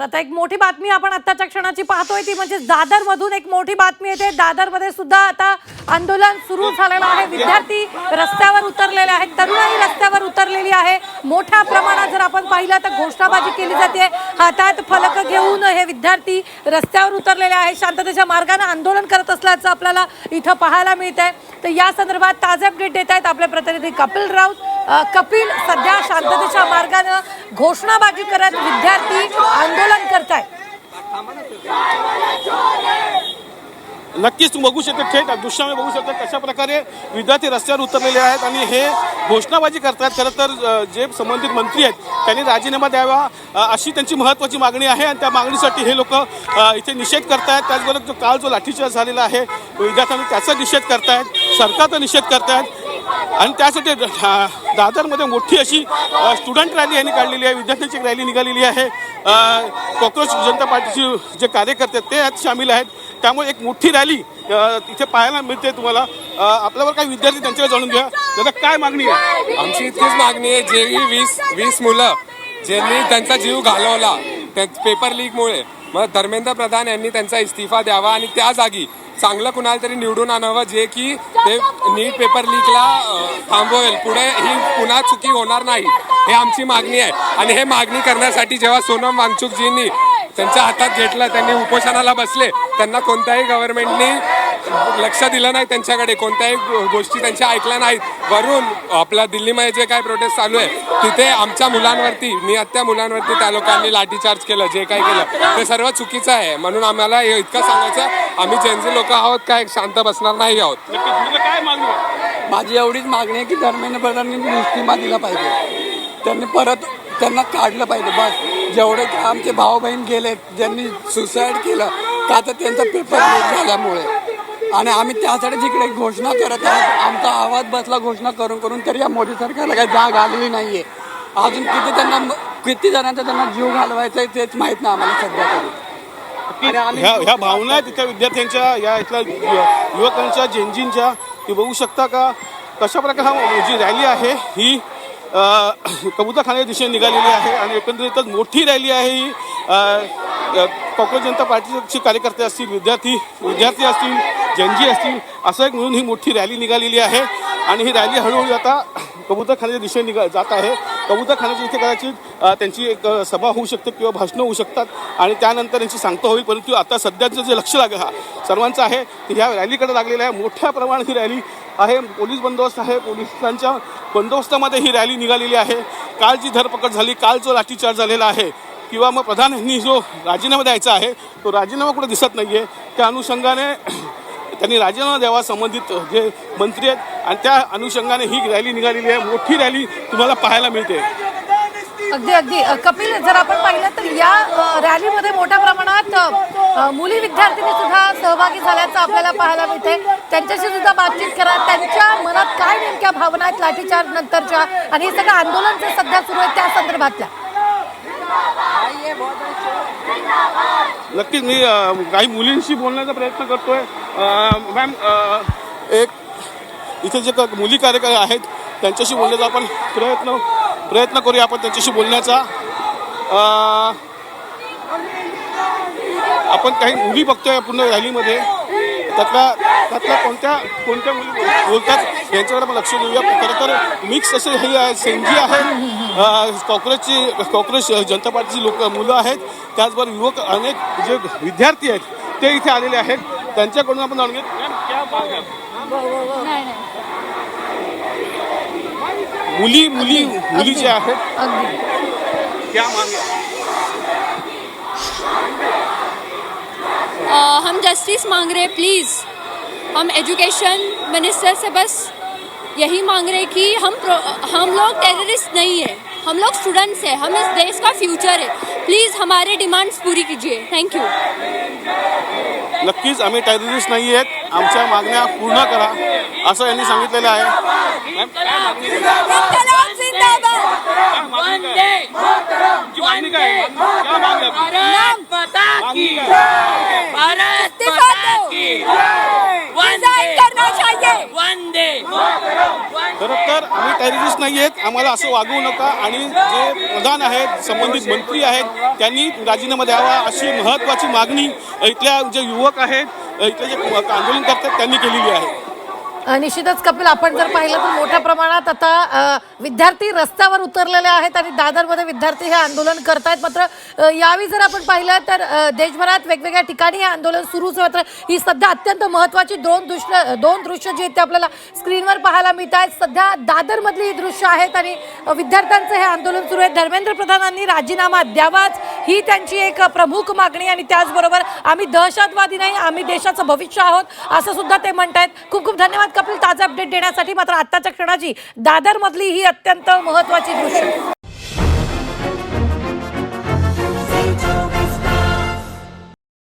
तर आता एक मोठी बातमी आपण आत्ताच्या क्षणाची पाहतोय ती म्हणजे दादर मधून एक मोठी बातमी येते। दादर मध्ये सुद्धा आता आंदोलन सुरू झालेलं आहे। विद्यार्थी रस्त्यावर उतरलेले आहेत, तरुणाई रस्त्यावर उतरलेली आहे। मोठ्या प्रमाणात जर आपण पाहिलं तर घोषणाबाजी केली जाते, हातात फलक घेऊन हे विद्यार्थी रस्त्यावर उतरलेले आहेत, शांततेच्या मार्गाने आंदोलन करत असल्याचं आपल्याला इथं पाहायला मिळतंय। तर या संदर्भात ताजे अपडेट देत आहेत आपले प्रतिनिधी कपिल राऊत। कपिल, सध्या शांततेच्या मार्गाने घोषणाबाजी करत विद्यार्थी आंदोलन करतायत। नक्कीच बघू शकता, थेट दृश्यामध्ये बघू शकता कशा प्रकारे विद्यार्थी रस्त्यावर उतरलेले आहेत आणि हे घोषणाबाजी करतात। खरं तर जे संबंधित मंत्री आहेत त्यांनी राजीनामा द्यावा अशी त्यांची महत्त्वाची मागणी आहे आणि त्या मागणीसाठी हे लोक इथे निषेध करतायत। त्याचबरोबर काल जो लाठीचार्ज झालेला आहे विद्यार्थ्यांनी त्याचा निषेध करतायत, सरकारचा निषेध करतायत आणि त्यासाठी दादरमध्ये मोठी अशी स्टुडंट रॅली यांनी काढलेली आहे, विद्यार्थ्यांची एक रॅली निघालेली आहे। कॉक्रोच जनता पार्टीचे जे कार्यकर्ते ते यात सामील आहेत, त्यामुळे एक मोठी रॅली इथे पाहायला मिळते तुम्हाला। आपल्यावर काही विद्यार्थी त्यांच्याकडे जाणून घ्या, दादा काय मागणी आहे? आमची इतकीच मागणी आहे, जे 20 मुलं ज्यांनी त्यांचा जीव घालवला त्या पेपर लीकमुळे, मग धर्मेंद्र प्रधान यांनी त्यांचा इस्तिफा द्यावा आणि त्या जागी चांगलं कुणाला तरी निवडून आणावं जे की ते नीट पेपर लीकला थांबवेल, पुढे ही पुन्हा चुकी होणार नाही, हे आमची मागणी आहे। आणि हे मागणी करण्यासाठी जेव्हा सोनम वांगचुकजींनी त्यांच्या हातात घेतलं, त्यांनी उपोषणाला बसले, त्यांना कोणत्याही गव्हर्नमेंटनी लक्ष दिलं नाही, त्यांच्याकडे कोणत्याही गोष्टी त्यांच्या ऐकल्या नाहीत। वरून आपल्या दिल्लीमध्ये जे काय प्रोटेस्ट चालू आहे तिथे आमच्या मुलांवरती, निहत्या मुलांवरती त्या लोकांनी लाठीचार्ज केलं, जे काय केलं ते सर्व चुकीचं आहे। म्हणून आम्हाला इतकं सांगायचं, आम्ही जेनझी लोक आहोत, काय शांत बसणार नाही आहोत। काय मागणी आहे? माझी एवढीच मागणी आहे की धर्मेंद्र प्रधानांनी इस्तिफा दिला पाहिजे, त्यांनी परत त्यांना काढलं पाहिजे। बस जेवढे आमचे भाऊ बहीण गेले ज्यांनी सुसाईड केलं का तर त्यांचा पेपर लीक झाल्यामुळे, आणि आम्ही त्यासाठी जिकडे घोषणा करत आहोत, आमचा आवाज बसला घोषणा करून करून, तरी या मोदी सरकारला काही जाग आलेली नाही आहे। अजून किती जणांचा त्यांना जीव घालवायचा आहे तेच माहीत नाही आम्हाला सध्या तरी। ह्या भावना आहेत तिथल्या विद्यार्थ्यांच्या, या इथल्या युवकांच्या, जेनजींच्या, ती बघू शकता का कशा प्रकारे जी रॅली आहे ही कबूतरखान्याच्या दिशेने निघालेली आहे आणि एकंदरीतच मोठी रॅली आहे ही। कॉक्रोच जनता पार्टीचे कार्यकर्ते असतील, विद्यार्थी असतील, जनजी असतील, असं एक म्हणून ही मोठी रॅली निघालेली आहे आणि ही रॅली हळूहळू आता कबूतरखान्याच्या दिशेने जात आहे। कबूतरखान्याच्या इथे कदाचित त्यांची एक सभा होऊ शकते किंवा भाषणं होऊ शकतात आणि त्यानंतर त्यांची सांगता होईल, परंतु आता सध्याचं जे लक्ष सर्वांचं आहे ते ह्या रॅलीकडे लागलेलं आहे। मोठ्या प्रमाणात ही रॅली आहे, पोलीस बंदोबस्त आहे, पोलिसांच्या बंदोबस्तामध्ये ही रॅली निघालेली आहे। काल जी धरपकड झाली, काल जो लाठीचार्ज झालेला आहे किंवा मग प्रधान यांनी जो राजीनामा द्यायचा आहे तो राजीनामा कुठे दिसत नाही आहे, त्या अनुषंगाने त्यांनी राजीनामा द्यावा संबंधित जे मंत्री आहेत आणि त्या अनुषंगाने ही रॅली निघालेली आहे। मोठी रॅली तुम्हाला पाहायला मिळते। अगदी कपिल, जर आपण पाहिलं तर या रॅलीमध्ये मोठ्या प्रमाणात मुली विद्यार्थिनी सुद्धा सहभागी झाल्याचं आपल्याला पाहायला मिळते। त्यांच्याशी सुद्धा बातचीत करा, त्यांच्या मनात काय नेमक्या भावना आहेत लाठीचार्ज नंतरच्या आणि हे सगळं आंदोलन जे सध्या सुरू आहे त्या संदर्भातल्या। नक्कीच मी काही मुलींशी बोलण्याचा प्रयत्न करतोय। मॅम, एक इथे जे मुली कार्यकर्ते आहेत त्यांच्याशी बोलण्याचा आपण प्रयत्न करूया आपण त्यांच्याशी बोलण्याचा। आपण काही मुली बघतोय पूर्ण रॅलीमध्ये, त्यातल्या कोणत्या मुली बोलतात यांच्याकडे आपण लक्ष देऊया। खरं तर मिक्स असे हे आहे, सेंजी आहेत, कॉक्रोच जनता पार्टीची मुलं आहेत, त्याचबरोबर युवक अनेक जे विद्यार्थी आहेत ते इथे आलेले आहेत, त्यांच्याकडून आपण जाणून घेऊ मुली जे आहेत क्या मांगे? हम जस्टिस मांग रहे, प्लीज़। हम एजुकेशन मिनिस्टर से बस यही मांग रहे कि हम लोग टेररिस्ट नहीं है, हम लोग स्टूडेंट्स हैं, हम इस देश का फ्यूचर है, प्लीज़ हमारे डिमांड्स पूरी कीजिए। Thank you. नक्कीच आम्ही टेररिस्ट नाही आहेत, आमच्या मागण्या पूर्ण करा असं यांनी सांगितलेलं आहे। खरं तर आम्ही टेररिस्ट नाही आहेत, आम्हाला असं वागवू नका आणि जे प्रधान आहेत, संबंधित मंत्री आहेत, त्यांनी राजीनामा द्यावा अशी महत्त्वाची मागणी इथल्या जे युवक आहेत, इथले जे आंदोलन करतात त्यांनी केलेली आहे. निश्चितच कपिल, आपण जर पाहिलं तर मोठ्या प्रमाणात आता विद्यार्थी रस्त्यावर उतरलेले आहेत आणि दादरमध्ये विद्यार्थी हे आंदोलन करतायत. मात्र यावेळी जर आपण पाहिलं तर देशभरात वेगवेगळ्या ठिकाणी हे आंदोलन सुरूच आहे. मात्र ही सध्या अत्यंत महत्त्वाची दोन दृश्य जी आहेत ते आपल्याला स्क्रीनवर पाहायला मिळत आहेत. सध्या दादरमधली ही दृश्य आहेत आणि विद्यार्थ्यांचं हे आंदोलन सुरू आहे. धर्मेंद्र प्रधानांनी राजीनामा द्यावाच ही त्यांची एक प्रमुख मागणी आणि त्याचबरोबर आम्ही दहशतवादी नाही, आम्ही देशाचं भविष्य आहोत असं सुद्धा ते म्हणतायत. खूप खूप धन्यवाद कपिल ताजा अपडेट देण्यासाठी. मात्र आत्ताच्या क्षणाची दादरमधली ही अत्यंत महत्त्वाची दृश्य.